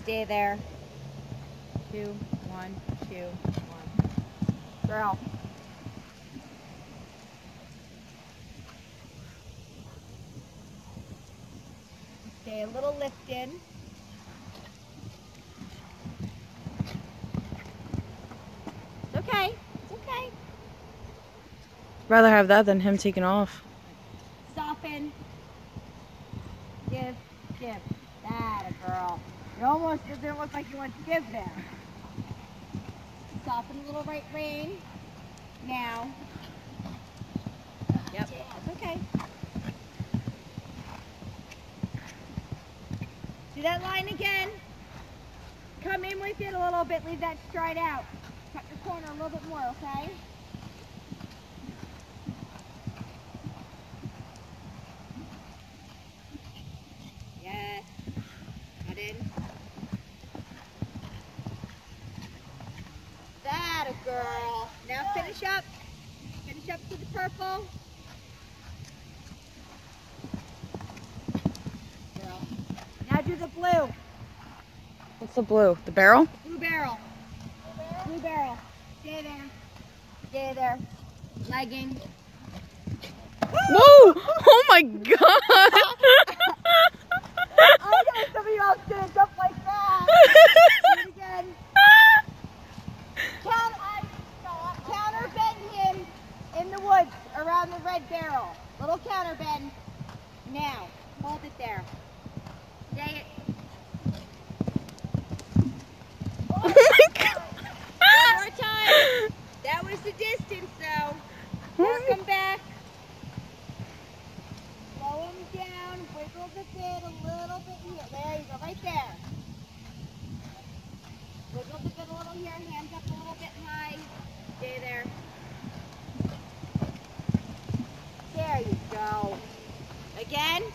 Stay there. 2, 1, 2, 1. Girl. Stay a little lifted. It's okay. It's okay. Rather have that than him taking off. Soften. Give. That a girl. It almost doesn't look like you want to give there. Soften a little right rein. Now. Yep. That's okay. Do that line again. Come in with it a little bit. Leave that stride out. Cut your corner a little bit more, okay? Yes. Cut in. That a girl. Now finish up. Finish up to the purple. Girl. Now do the blue. What's the blue? The barrel? Blue barrel. Blue barrel. Stay there. Stay there. Legging. Whoa! Oh my god! I know some of y'all didn't jump like that. Do it again. Counter bend him in the woods around the red barrel. Little counter bend. Now, hold it there. Stay it. Oh my god! One more time. That was the distance though. Work him back. Slow him down. Wiggle the bit a little bit here. There you go, right there. Wiggle the bit a little here. Hands up a little bit high. Stay there. There you go. Again.